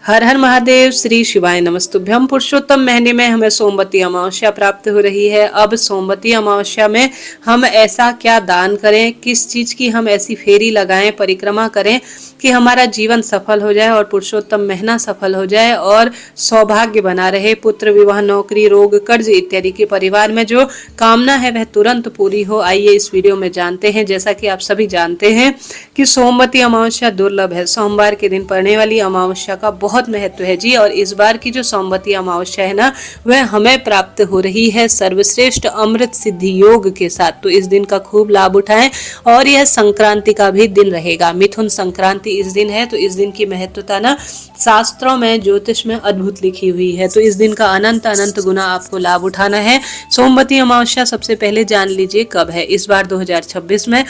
हर हर महादेव। श्री शिवाय नमस्तुभ्यम। पुरुषोत्तम महीने में हमें सोमवती अमावस्या प्राप्त हो रही है। अब सोमवती अमावस्या में हम ऐसा क्या दान करें, किस चीज की हम ऐसी फेरी लगाएं, परिक्रमा करें कि हमारा जीवन सफल हो जाए और पुरुषोत्तम महीना सफल हो जाए और सौभाग्य बना रहे, पुत्र विवाह, नौकरी, रोग, कर्ज इत्यादि के परिवार में जो कामना है वह तुरंत पूरी हो। आइए इस वीडियो में जानते हैं। जैसा कि आप सभी जानते हैं कि सोमवती अमावस्या दुर्लभ है। सोमवार के दिन पड़ने वाली अमावस्या का बहुत महत्व है जी। और इस बार की जो सोमवती अमावस्या है ना, वह हमें प्राप्त हो रही है सर्वश्रेष्ठ अमृत सिद्धि योग के साथ। तो इस दिन का खूब लाभ उठाएं। और यह संक्रांति का भी दिन रहेगा, मिथुन संक्रांति इस दिन है। तो इस दिन की महत्वता ना शास्त्रों में, ज्योतिष में अद्भुत लिखी हुई है। तो इस दिन का अनंत अनंत गुना आपको लाभ उठाना है। सोमवती अमावस्या सबसे पहले जान लीजिए कब है। इस बार 2026 में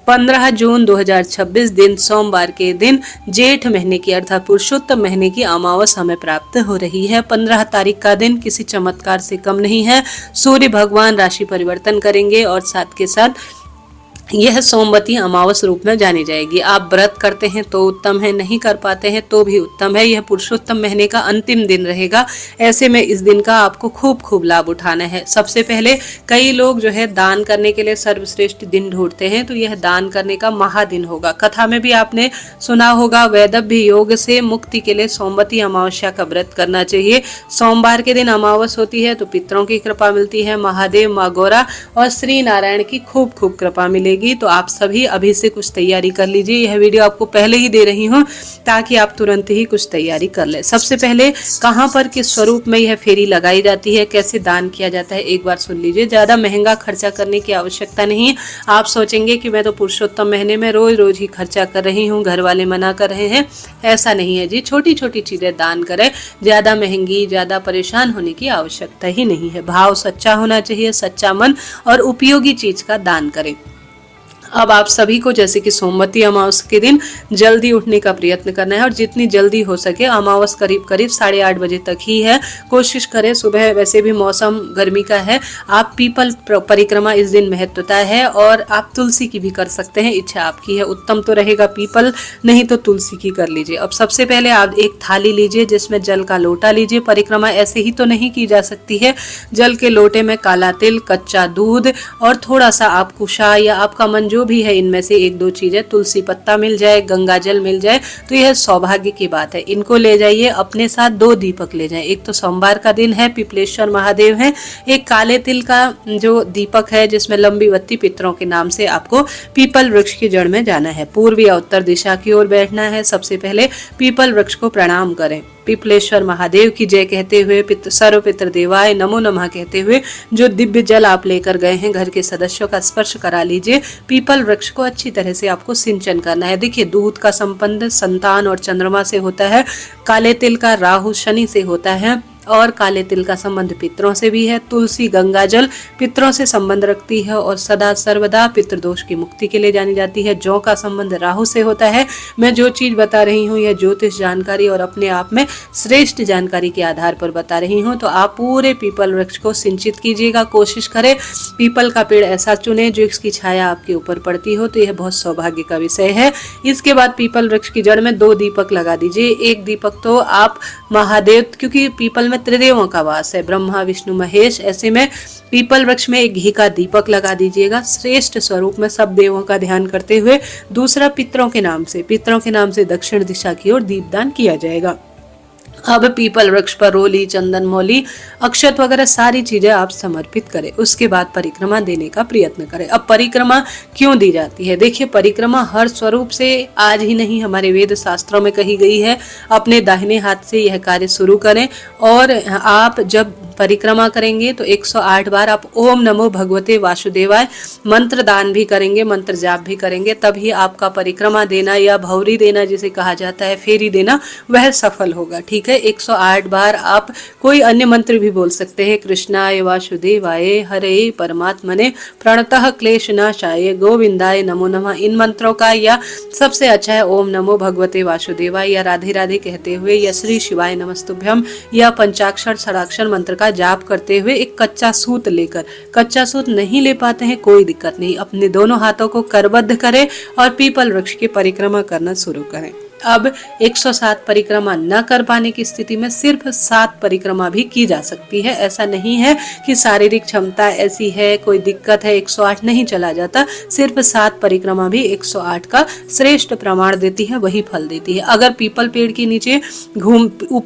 15 जून 2026 दिन सोमवार के दिन जेठ महीने की अर्थात पुरुषोत्तम महीने की अमावस हमें प्राप्त हो रही है। 15 तारीख का दिन किसी चमत्कार से कम नहीं है। सूर्य भगवान राशि परिवर्तन करेंगे और साथ के साथ यह सोमवती अमावस रूप में जानी जाएगी। आप व्रत करते हैं तो उत्तम है, नहीं कर पाते हैं तो भी उत्तम है। यह पुरुषोत्तम महीने का अंतिम दिन रहेगा। ऐसे में इस दिन का आपको खूब खूब लाभ उठाना है। सबसे पहले कई लोग जो है दान करने के लिए सर्वश्रेष्ठ दिन ढूंढते हैं, तो यह दान करने का महादिन होगा। कथा में भी आपने सुना होगा, वैदव्य योग से मुक्ति के लिए सोमवती अमावस्या का व्रत करना चाहिए। सोमवार के दिन अमावस होती है तो पितरों की कृपा मिलती है, महादेव, माँ गौरा और श्री नारायण की खूब खूब कृपा मिलेगी। तो आप सभी अभी से कुछ तैयारी कर लीजिए। यह वीडियो आपको पहले ही दे रही हूँ ताकि आप तुरंत ही कुछ तैयारी कर ले। सबसे पहले कहां पर किस स्वरूप में यह फेरी लगाई जाती है, कैसे दान किया जाता है, एक बार सुन लीजिए। ज्यादा महंगा खर्चा करने की आवश्यकता नहीं। आप सोचेंगे कि मैं तो पुरुषोत्तम महीने में रोज रोज ही खर्चा कर रही हूँ, घर वाले मना कर रहे हैं। ऐसा नहीं है जी। छोटी छोटी चीजें दान करें। ज्यादा महंगी, ज्यादा परेशान होने की आवश्यकता ही नहीं है। भाव सच्चा होना चाहिए, सच्चा मन और उपयोगी चीज का दान करें। अब आप सभी को जैसे कि सोमवती अमावस के दिन जल्दी उठने का प्रयत्न करना है और जितनी जल्दी हो सके। अमावस करीब करीब 8:30 बजे तक ही है। कोशिश करें सुबह, वैसे भी मौसम गर्मी का है। आप पीपल परिक्रमा इस दिन महत्वता है और आप तुलसी की भी कर सकते हैं, इच्छा आपकी है। उत्तम तो रहेगा पीपल, नहीं तो तुलसी की कर लीजिए। अब सबसे पहले आप एक थाली लीजिए जिसमें जल का लोटा लीजिए। परिक्रमा ऐसे ही तो नहीं की जा सकती है। जल के लोटे में काला तिल, कच्चा दूध और थोड़ा सा आप कुशा या आपका मन जो भी है इनमें से एक दो चीजें, तुलसी पत्ता मिल जाए, गंगा जल मिल जाए तो यह सौभाग्य की बात है। इनको ले जाइए। अपने साथ 2 दीपक ले जाएं। एक तो सोमवार का दिन है, पिपलेश्वर महादेव हैं। एक काले तिल का जो दीपक है जिसमें लंबी बत्ती, पितरों के नाम से आपको पीपल वृक्ष की जड़ में जाना है। पूर्व या उत्तर दिशा की ओर बैठना है। सबसे पहले पीपल वृक्ष को प्रणाम करें। पिपलेश्वर महादेव की जय कहते हुए, सर्व पितृ देवाय नमो नमः कहते हुए जो दिव्य जल आप लेकर गए हैं घर के सदस्यों का स्पर्श करा लीजिए। पीपल वृक्ष को अच्छी तरह से आपको सिंचन करना है। देखिए, दूध का संबंध संतान और चंद्रमा से होता है। काले तिल का राहु शनि से होता है और काले तिल का संबंध पितरों से भी है। तुलसी, गंगा जल पितरों से संबंध रखती है और सदा सर्वदा पितृदोष की मुक्ति के लिए जानी जाती है। जौ का संबंध राहु से होता है। मैं जो चीज बता रही हूँ यह ज्योतिष जानकारी और अपने आप में श्रेष्ठ जानकारी के आधार पर बता रही हूँ। तो आप पूरे पीपल वृक्ष को सिंचित कीजिएगा। कोशिश करें पीपल का पेड़ ऐसा चुने जो इसकी छाया आपके ऊपर पड़ती हो, तो यह बहुत सौभाग्य का विषय है। इसके बाद पीपल वृक्ष की जड़ में 2 दीपक लगा दीजिए। एक दीपक तो आप महादेव, क्योंकि पीपल में त्रिदेवों का वास है, ब्रह्मा, विष्णु, महेश। ऐसे में पीपल वृक्ष में एक घी का दीपक लगा दीजिएगा श्रेष्ठ स्वरूप में, सब देवों का ध्यान करते हुए। दूसरा पितरों के नाम से दक्षिण दिशा की ओर दीपदान किया जाएगा। अब पीपल वृक्ष पर रोली, चंदन, मौली, अक्षत वगैरह सारी चीजें आप समर्पित करें। उसके बाद परिक्रमा देने का प्रयत्न करें। अब परिक्रमा क्यों दी जाती है? देखिए, परिक्रमा हर स्वरूप से आज ही नहीं, हमारे वेद शास्त्रों में कही गई है। अपने दाहिने हाथ से यह कार्य शुरू करें और आप जब परिक्रमा करेंगे तो 108 बार आप ओम नमो भगवते वासुदेवाय मंत्र दान भी करेंगे, मंत्र जाप भी करेंगे। तभी आपका परिक्रमा देना या भौरी देना जिसे कहा जाता है, फेरी देना, वह सफल होगा। ठीक है, 108 बार आप कोई अन्य मंत्र भी बोल सकते हैं। कृष्णाय वासुदेवाय हरे परमात्मने प्रणतः क्लेशनाशाय गोविंदाय नमो नमः। इन मंत्रों का या सबसे अच्छा है ओम नमो भगवते वासुदेवाय या राधे राधे कहते हुए या श्री शिवाय नमस्तुभ्यम या पंचाक्षर षडाक्षर मंत्र का जाप करते हुए एक कच्चा सूत लेकर। कच्चा सूत नहीं ले पाते हैं, कोई दिक्कत नहीं, अपने दोनों हाथों को करबद्ध करें और पीपल वृक्ष की परिक्रमा करना शुरू करें। अब 107 परिक्रमा न कर पाने की स्थिति में सिर्फ 7 परिक्रमा भी की जा सकती है। ऐसा नहीं है कि शारीरिक क्षमता ऐसी है, कोई दिक्कत है, 108 नहीं चला जाता। सिर्फ 7 परिक्रमा भी 108 का श्रेष्ठ प्रमाण देती है, वही फल देती है। अगर पीपल पेड़ के नीचे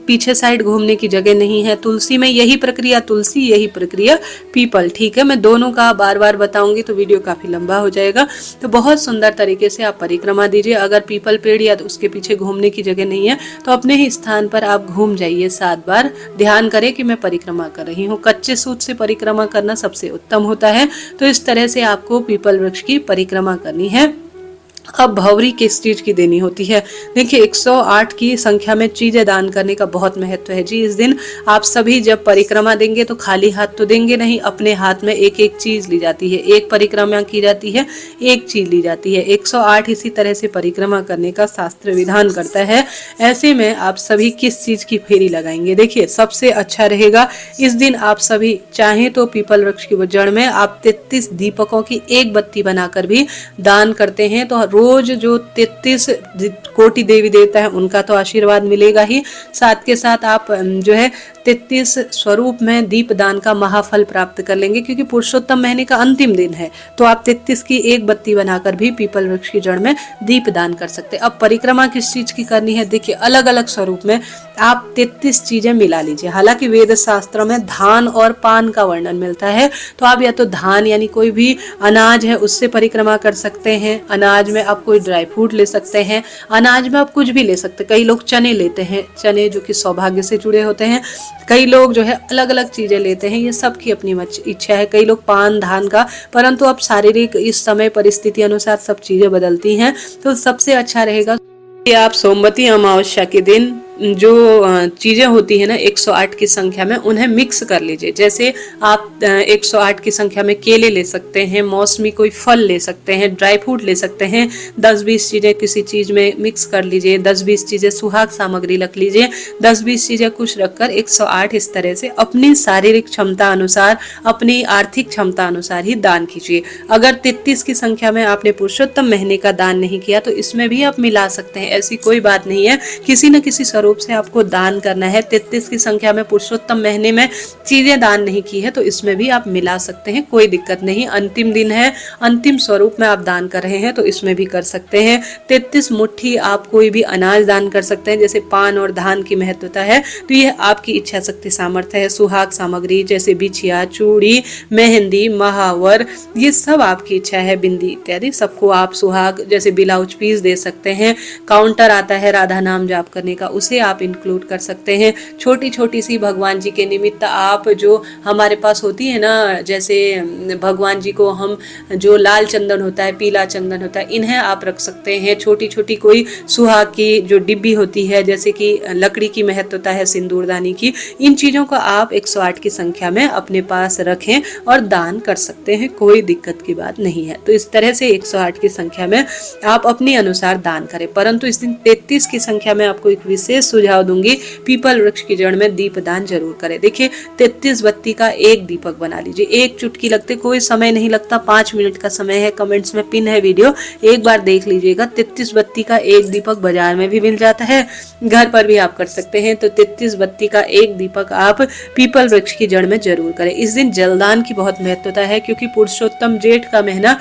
पीछे साइड घूमने की जगह नहीं है, तुलसी में यही प्रक्रिया तुलसी, यही प्रक्रिया पीपल। ठीक है, मैं दोनों का बार बार बताऊंगी तो वीडियो काफी लंबा हो जाएगा। तो बहुत सुंदर तरीके से आप परिक्रमा दीजिए। अगर पीपल पेड़ या उसके पीछे घूमने की जगह नहीं है तो अपने ही स्थान पर आप घूम जाइए 7 बार। ध्यान करें कि मैं परिक्रमा कर रही हूँ। कच्चे सूत से परिक्रमा करना सबसे उत्तम होता है। तो इस तरह से आपको पीपल वृक्ष की परिक्रमा करनी है। अब भौरी किस चीज की देनी होती है? देखिए 108 की संख्या में चीजें दान करने का बहुत महत्व है जी। इस दिन आप सभी जब परिक्रमा देंगे तो खाली हाथ तो देंगे नहीं, अपने हाथ में एक एक चीज ली जाती है। एक परिक्रमा की जाती है, एक चीज ली जाती है। 108 इसी तरह से परिक्रमा करने का शास्त्र विधान करता है। ऐसे में आप सभी किस चीज की फेरी लगाएंगे? देखिए सबसे अच्छा रहेगा इस दिन आप सभी चाहें तो पीपल वृक्ष की जड़ में आप 33 दीपकों की एक बत्ती बनाकर भी दान करते हैं तो रोज जो 33 कोटि देवी देवता है उनका तो आशीर्वाद मिलेगा ही, साथ के साथ आप जो है 33 स्वरूप में दीप दान का महाफल प्राप्त कर लेंगे। क्योंकि पुरुषोत्तम महीने का अंतिम दिन है तो आप 33 की एक बत्ती बनाकर भी पीपल वृक्ष की जड़ में दीप दान कर सकते हैं। अब परिक्रमा किस चीज की करनी है? देखिए अलग अलग स्वरूप में आप 33 चीजें मिला लीजिए। हालांकि वेद शास्त्र में धान और पान का वर्णन मिलता है तो आप या तो धान यानी कोई भी अनाज है उससे परिक्रमा कर सकते हैं। अनाज में आप कोई ड्राई फ्रूट ले सकते हैं, अनाज में आप कुछ भी ले सकते हैं। कई लोग चने लेते हैं, चने जो कि सौभाग्य से जुड़े होते हैं। कई लोग जो है अलग अलग चीजें लेते हैं, ये सबकी अपनी इच्छा है। कई लोग पान धान का, परंतु अब शारीरिक इस समय परिस्थिति अनुसार सब चीजें बदलती हैं तो सबसे अच्छा रहेगा कि आप सोमवती अमावस्या के दिन जो चीजें होती है ना 108 की संख्या में उन्हें मिक्स कर लीजिए। जैसे आप 108 की संख्या में केले ले सकते हैं, मौसमी कोई फल ले सकते हैं, ड्राई फ्रूट ले सकते हैं। 10-20 चीजें किसी चीज में मिक्स कर लीजिए, 10-20 चीजें सुहाग सामग्री रख लीजिए, 10-20 चीजें कुछ रखकर 108 इस तरह से अपनी शारीरिक क्षमता अनुसार, अपनी आर्थिक क्षमता अनुसार ही दान कीजिए। अगर 33 की संख्या में आपने पुरुषोत्तम महीने का दान नहीं किया तो इसमें भी आप मिला सकते हैं, ऐसी कोई बात नहीं है। किसी न किसी रूप से आपको दान करना है। 33 की संख्या में पुरुषोत्तम महीने में चीजें दान नहीं की है तो इसमें भी आप मिला सकते हैं, कोई दिक्कत नहीं। अंतिम दिन है, अंतिम स्वरूप में आप दान कर रहे हैं तो इसमें भी कर सकते हैं। 33 मुट्ठी आप कोई भी अनाज दान कर सकते हैं। जैसे पान और धान की महत्वता है तो यह आपकी इच्छा शक्ति सामर्थ्य है। सुहाग सामग्री जैसे बिछिया, चूड़ी, मेहंदी, महावर, ये सब आपकी इच्छा है। बिंदी इत्यादि सबको आप सुहाग जैसे ब्लाउज पीस दे सकते हैं। काउंटर आता है राधा नाम जाप करने का, उसे आप इंक्लूड कर सकते हैं। छोटी छोटी सी भगवान जी के निमित्त आप जो हमारे पास होती है ना, जैसे भगवान जी को हम जो लाल चंदन होता है, पीला चंदन होता है, इन्हें आप रख सकते हैं। छोटी छोटी कोई सुहाग की जो डिब्बी होती है, जैसे कि लकड़ी की महत्वता है सिंदूरदानी की, इन चीजों को आप 108 की संख्या में अपने पास रखें और दान कर सकते हैं, कोई दिक्कत की बात नहीं है। तो इस तरह से 108 की संख्या में आप अपने अनुसार दान करें। परंतु इस दिन 33 की संख्या में आपको एक विशेष सुझाव दूंगी, पीपल वृक्ष की जड़ में दीप दान जरूर करें। देखिए 33 बत्ती का एक दीपक बना लीजिए, एक चुटकी लगते, कोई समय नहीं लगता, 5 मिनट का समय है। कमेंट्स में पिन है वीडियो, एक बार देख लीजिएगा। 33 बत्ती का एक दीपक बाजार में भी मिल जाता है, घर पर भी आप कर सकते हैं। तो 33 बत्ती का एक दीपक आप पीपल वृक्ष की जड़ में जरूर करें। इस दिन जलदान की बहुत महत्वता है क्योंकि पुरुषोत्तम जेठ का महीना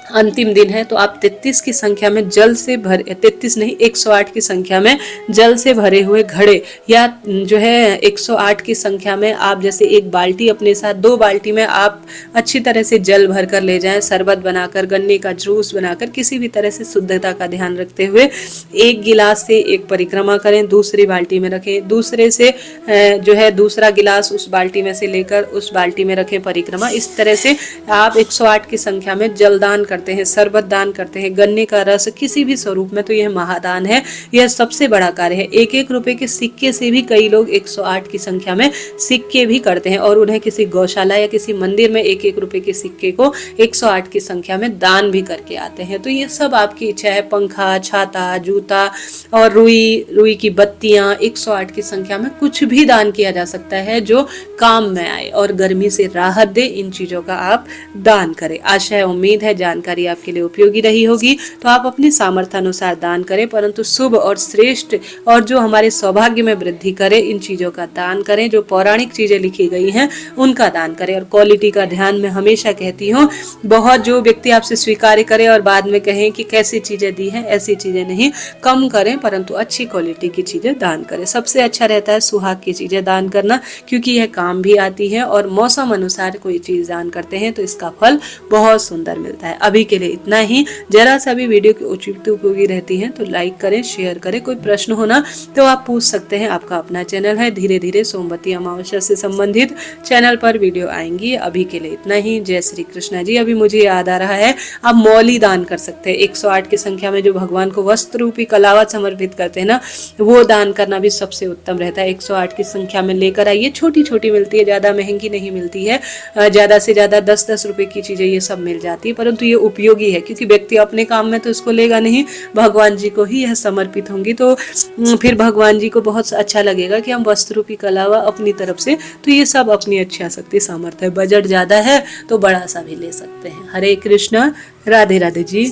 अंतिम दिन है तो आप 33 की संख्या में जल से भरे, 33 नहीं 108 की संख्या में जल से भरे हुए घड़े, या जो है 108 की संख्या में आप जैसे एक बाल्टी अपने साथ, 2 बाल्टी में आप अच्छी तरह से जल भर कर ले जाएं, शरबत बनाकर, गन्ने का जूस बनाकर, किसी भी तरह से शुद्धता का ध्यान रखते हुए एक गिलास से एक परिक्रमा करें, दूसरी बाल्टी में रखें, दूसरे से जो है दूसरा गिलास उस बाल्टी में से लेकर उस बाल्टी में रखें परिक्रमा। इस तरह से आप 108 की संख्या में जलदान करते हैं, शरबत दान करते हैं, गन्ने का रस किसी भी स्वरूप में, तो यह महादान है, यह सबसे बड़ा कार्य है। 1-1 रुपए के सिक्के से भी कई लोग 108 की संख्या में सिक्के भी करते हैं और उन्हें किसी गौशाला या किसी मंदिर में 1-1 रुपए के सिक्के को 108 की संख्या में दान भी करके आते हैं। तो ये सब आपकी इच्छा है। पंखा, छाता, जूता और रुई की बत्तियां, 108 की संख्या में कुछ भी दान किया जा सकता है जो काम में आए और गर्मी से राहत दे। इन चीजों का आप दान करें। आशा है, उम्मीद है जानकारी जानकारी आपके लिए उपयोगी रही होगी तो आप अपनी सामर्थ्य अनुसार दान करें, परंतु शुभ और श्रेष्ठ और जो हमारे सौभाग्य में वृद्धि करे इन चीजों का दान करें। जो पौराणिक चीजें लिखी गई हैं उनका दान करें। और क्वालिटी का ध्यान मैं हमेशा कहती हूँ, बहुत जो व्यक्ति आपसे स्वीकार करे और बाद में कहें कि कैसी चीजें दी हैं, ऐसी चीजें नहीं, कम करें परंतु अच्छी क्वालिटी की चीजें दान करें। सबसे अच्छा रहता है सुहाग की चीजें दान करना, क्योंकि यह काम भी आती है और मौसम अनुसार कोई चीज दान करते हैं तो इसका फल बहुत सुंदर मिलता है। अभी के लिए इतना ही। जरा सा भी वीडियो की उचित उपयोगी रहती है तो लाइक करें, शेयर करें। कोई प्रश्न होना तो आप पूछ सकते हैं। आपका अपना चैनल है, धीरे धीरे सोमवती अमावस्या से संबंधित चैनल पर वीडियो आएंगी। अभी के लिए इतना ही। जय श्री कृष्णा जी। अभी मुझे याद आ रहा है, आप मौली दान कर सकते हैं। 108 की संख्या में जो भगवान को वस्त्र रूपी कलावा समर्पित करते हैं ना, वो दान करना भी सबसे उत्तम रहता है। 108 की संख्या में लेकर आइए। छोटी छोटी मिलती है, ज्यादा महंगी नहीं मिलती है। ज्यादा से ज्यादा 10-10 रुपए की चीजें ये सब मिल जाती है, परंतु ये उपयोगी है क्योंकि व्यक्ति अपने काम में तो इसको लेगा नहीं, भगवान जी को ही यह समर्पित होंगी। तो फिर भगवान जी को बहुत अच्छा लगेगा कि हम वस्त्र रूपी कलावा अपनी तरफ से, तो ये सब अपनी इच्छा शक्ति सामर्थ्य है। बजट ज्यादा है तो बड़ा सा भी ले सकते हैं। हरे कृष्णा, राधे राधे जी।